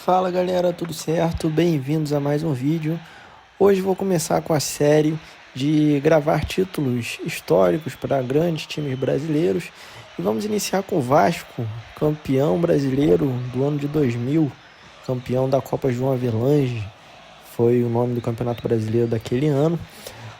Fala galera, tudo certo? Bem-vindos a mais um vídeo. Hoje vou começar com a série de gravar títulos históricos para grandes times brasileiros e vamos iniciar com o Vasco, campeão brasileiro do ano de 2000, campeão da Copa João Avelange, foi o nome do Campeonato Brasileiro daquele ano.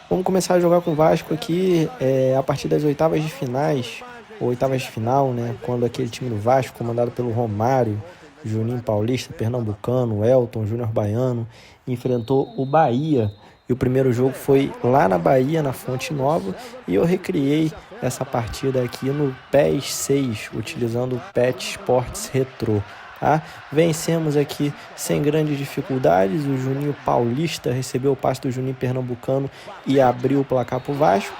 Vamos começar a jogar com o Vasco aqui a partir das oitavas de finais, ou oitavas de final, né? Quando aquele time do Vasco, comandado pelo Romário, Juninho Paulista, Pernambucano, Elton, Júnior Baiano, enfrentou o Bahia. E o primeiro jogo foi lá na Bahia, na Fonte Nova, e eu recriei essa partida aqui no PES 6, utilizando o PET Sports Retro. Tá? Vencemos aqui sem grandes dificuldades. O Juninho Paulista recebeu o passe do Juninho Pernambucano e abriu o placar para o Vasco.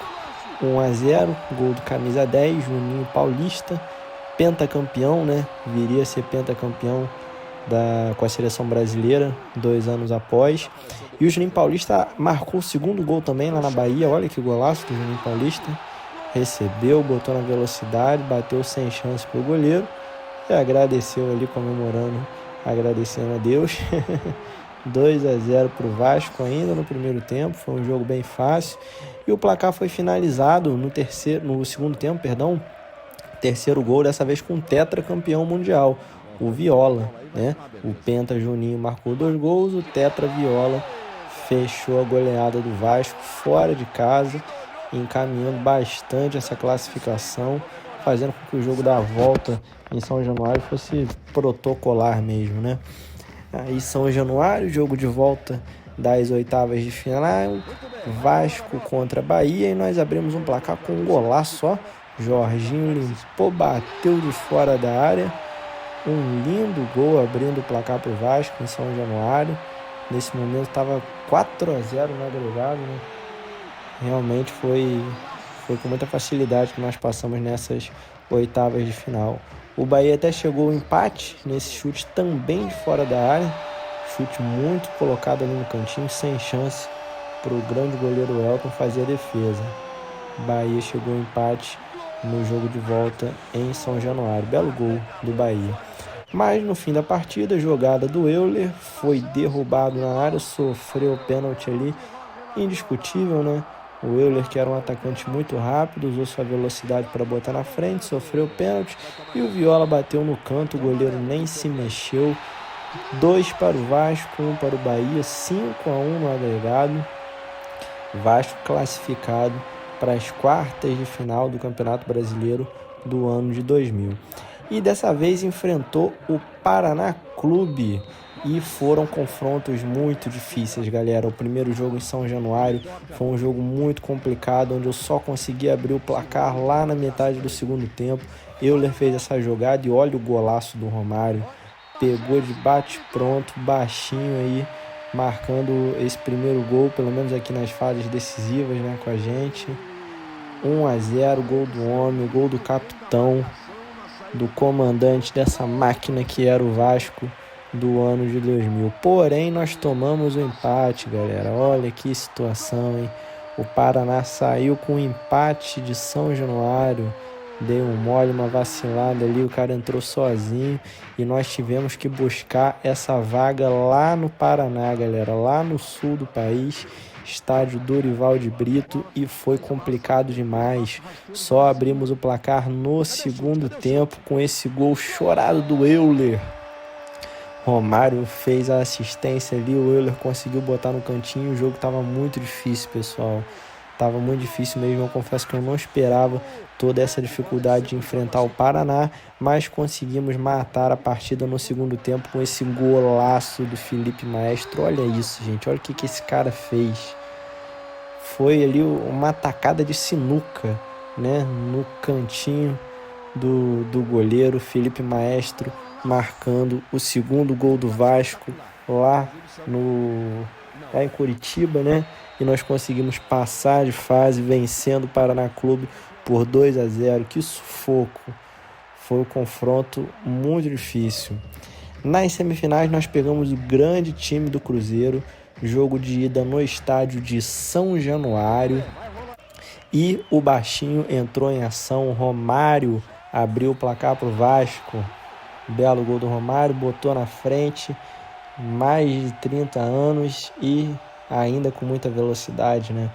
1-0, gol do camisa 10, Juninho Paulista, pentacampeão, né? Viria a ser pentacampeão com a seleção brasileira 2 anos após. E o Juninho Paulista marcou o segundo gol também lá na Bahia. Olha que golaço do Juninho Paulista. Recebeu, botou na velocidade, bateu sem chance pro goleiro e agradeceu ali, comemorando, agradecendo a Deus. 2-0 para o Vasco ainda no primeiro tempo, foi um jogo bem fácil. E o placar foi finalizado no segundo tempo, terceiro gol, dessa vez com o tetracampeão mundial, o Viola, né? O Penta Juninho marcou 2 gols, o Tetra Viola fechou a goleada do Vasco fora de casa, encaminhando bastante essa classificação, fazendo com que o jogo da volta em São Januário fosse protocolar mesmo, né? Aí São Januário, jogo de volta das oitavas de final, Vasco contra Bahia, e nós abrimos um placar com um golaço, ó. Jorginho limpou, bateu de fora da área, um lindo gol abrindo o placar para o Vasco em São Januário. Nesse momento estava 4-0 no agregado, né? Realmente foi com muita facilidade que nós passamos nessas oitavas de final. O Bahia até chegou ao empate nesse chute também de fora da área, chute muito colocado ali no cantinho, sem chance para o grande goleiro Elton fazer a defesa. Bahia chegou ao empate no jogo de volta em São Januário. Belo gol do Bahia. Mas no fim da partida, jogada do Euler, foi derrubado na área, sofreu pênalti ali, indiscutível, né? O Euler, que era um atacante muito rápido, usou sua velocidade para botar na frente, sofreu pênalti e o Viola bateu no canto, o goleiro nem se mexeu. 2 para o Vasco, 1 para o Bahia, 5-1 no agregado. Vasco classificado para as quartas de final do Campeonato Brasileiro do ano de 2000. E dessa vez enfrentou o Paraná Clube e foram confrontos muito difíceis, galera. O primeiro jogo em São Januário foi um jogo muito complicado, onde eu só consegui abrir o placar lá na metade do segundo tempo. Euler fez essa jogada e olha o golaço do Romário. Pegou de bate-pronto, baixinho aí, marcando esse primeiro gol, pelo menos aqui nas fases decisivas, né, com a gente. 1-0, gol do homem, gol do capitão, do comandante dessa máquina que era o Vasco do ano de 2000. Porém, nós tomamos o empate, galera. Olha que situação, hein? O Paraná saiu com o empate de São Januário. Deu um mole, uma vacilada ali, o cara entrou sozinho e nós tivemos que buscar essa vaga lá no Paraná, galera, lá no sul do país, estádio Dorival de Brito, e foi complicado demais. Só abrimos o placar no segundo tempo com esse gol chorado do Euler. Romário fez a assistência ali, o Euler conseguiu botar no cantinho, o jogo estava muito difícil, pessoal. Tava muito difícil mesmo, eu confesso que eu não esperava toda essa dificuldade de enfrentar o Paraná, mas conseguimos matar a partida no segundo tempo com esse golaço do Felipe Maestro. Olha isso, gente, olha o que esse cara fez. Foi ali uma tacada de sinuca, né, no cantinho do goleiro Felipe Maestro, marcando o segundo gol do Vasco lá em Curitiba, né? E nós conseguimos passar de fase vencendo o Paraná Clube por 2-0. Que sufoco! Foi um confronto muito difícil. Nas semifinais nós pegamos o grande time do Cruzeiro, jogo de ida no estádio de São Januário, e o baixinho entrou em ação. O Romário abriu o placar para o Vasco. Belo gol do Romário, botou na frente, mais de 30 anos e ainda com muita velocidade, né?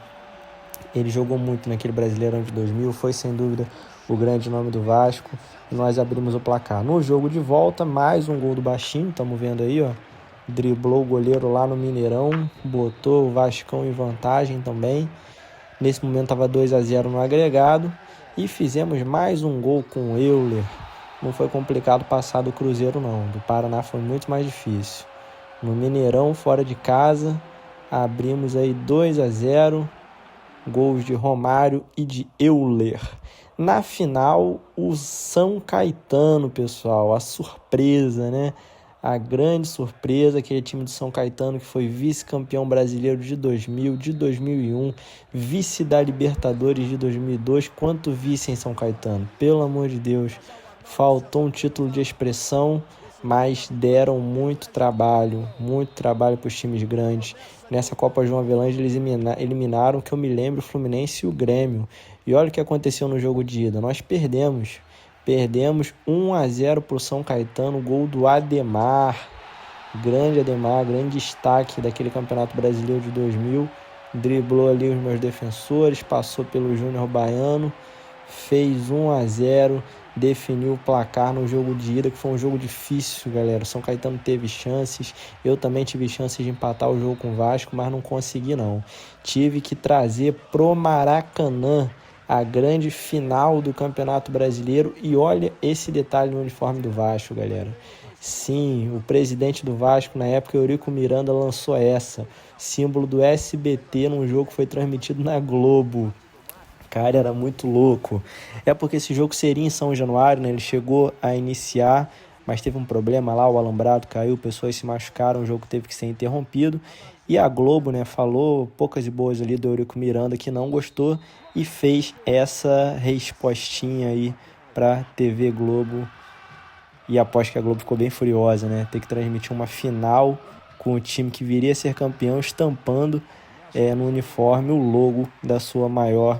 Ele jogou muito naquele Brasileirão de 2000, foi sem dúvida o grande nome do Vasco e nós abrimos o placar. No jogo de volta, mais um gol do Baixinho, estamos vendo aí, ó. Driblou o goleiro lá no Mineirão, botou o Vascão em vantagem também. Nesse momento estava 2-0 no agregado e fizemos mais um gol com o Euler. Não foi complicado passar do Cruzeiro não, do Paraná foi muito mais difícil. No Mineirão, fora de casa, abrimos aí 2-0, gols de Romário e de Euler. Na final, o São Caetano, pessoal, a surpresa, né? A grande surpresa, aquele time do São Caetano que foi vice-campeão brasileiro de 2000, de 2001, vice da Libertadores de 2002. Quanto vice em São Caetano? Pelo amor de Deus, faltou um título de expressão, mas deram muito trabalho para os times grandes. Nessa Copa João Avelange eles eliminaram, que eu me lembro, o Fluminense e o Grêmio. E olha o que aconteceu no jogo de ida, nós perdemos 1-0 para o São Caetano, gol do Ademar, grande destaque daquele Campeonato Brasileiro de 2000, driblou ali os meus defensores, passou pelo Júnior Baiano, fez 1-0, definiu o placar no jogo de ida, que foi um jogo difícil, galera. O São Caetano teve chances, eu também tive chances de empatar o jogo com o Vasco, mas não consegui não. Tive que trazer pro Maracanã a grande final do Campeonato Brasileiro e olha esse detalhe no uniforme do Vasco, galera. Sim, o presidente do Vasco na época, Eurico Miranda, lançou essa, símbolo do SBT num jogo que foi transmitido na Globo. Cara, era muito louco. É porque esse jogo seria em São Januário, né? Ele chegou a iniciar, mas teve um problema lá, o alambrado caiu, pessoas se machucaram, o jogo teve que ser interrompido. E a Globo, né, falou poucas e boas ali do Eurico Miranda que não gostou e fez essa respostinha aí pra TV Globo. E aposto que a Globo ficou bem furiosa, né? Ter que transmitir uma final com o time que viria a ser campeão estampando no uniforme o logo da sua maior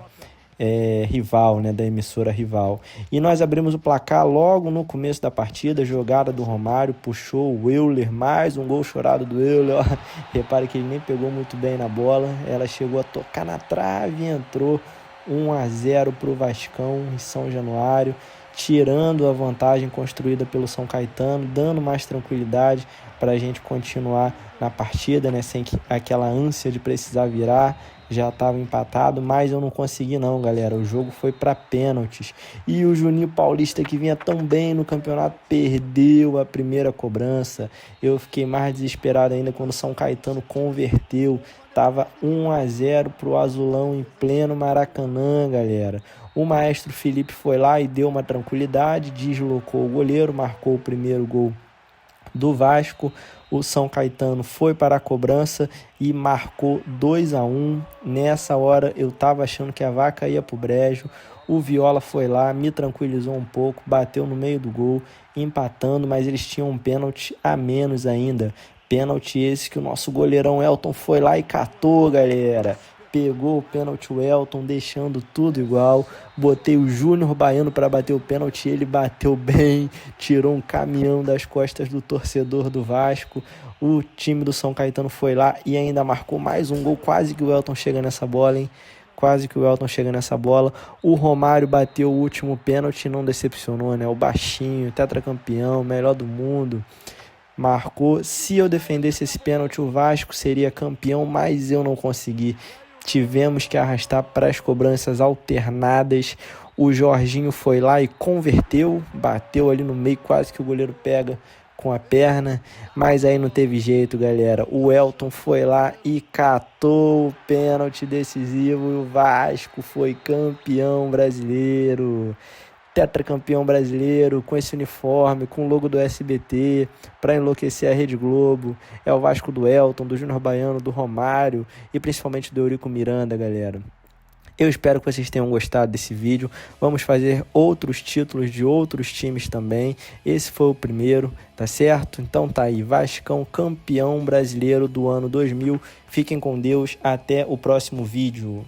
rival, né, da emissora rival. E nós abrimos o placar logo no começo da partida, jogada do Romário, puxou o Euler, mais um gol chorado do Euler, ó. Repare que ele nem pegou muito bem na bola, ela chegou a tocar na trave e entrou. 1-0 para o Vascão em São Januário, tirando a vantagem construída pelo São Caetano, dando mais tranquilidade para a gente continuar na partida, né, sem aquela ânsia de precisar virar. Já estava empatado, mas eu não consegui não, galera. O jogo foi para pênaltis. E o Juninho Paulista, que vinha tão bem no campeonato, perdeu a primeira cobrança. Eu fiquei mais desesperado ainda quando o São Caetano converteu. Tava 1-0 pro Azulão em pleno Maracanã, galera. O maestro Felipe foi lá e deu uma tranquilidade, deslocou o goleiro, marcou o primeiro gol do Vasco. O São Caetano foi para a cobrança e marcou 2-1. Nessa hora eu estava achando que a vaca ia pro brejo. O Viola foi lá, me tranquilizou um pouco, bateu no meio do gol, empatando, mas eles tinham um pênalti a menos ainda. Pênalti esse que o nosso goleirão Elton foi lá e catou, galera. Pegou o pênalti o Elton, deixando tudo igual. Botei o Júnior Baiano para bater o pênalti, ele bateu bem, tirou um caminhão das costas do torcedor do Vasco. O time do São Caetano foi lá e ainda marcou mais um gol. Quase que o Elton chega nessa bola, hein? Quase que o Elton chega nessa bola. O Romário bateu o último pênalti e não decepcionou, né? O baixinho, tetracampeão, melhor do mundo, marcou. Se eu defendesse esse pênalti, o Vasco seria campeão, mas eu não consegui. Tivemos que arrastar para as cobranças alternadas. O Jorginho foi lá e converteu, bateu ali no meio, quase que o goleiro pega com a perna, mas aí não teve jeito, galera. O Elton foi lá e catou o pênalti decisivo e o Vasco foi campeão brasileiro. Tetracampeão brasileiro, com esse uniforme, com o logo do SBT, para enlouquecer a Rede Globo. É o Vasco do Elton, do Júnior Baiano, do Romário e principalmente do Eurico Miranda, galera. Eu espero que vocês tenham gostado desse vídeo. Vamos fazer outros títulos de outros times também. Esse foi o primeiro, tá certo? Então tá aí, Vascão campeão brasileiro do ano 2000. Fiquem com Deus, até o próximo vídeo.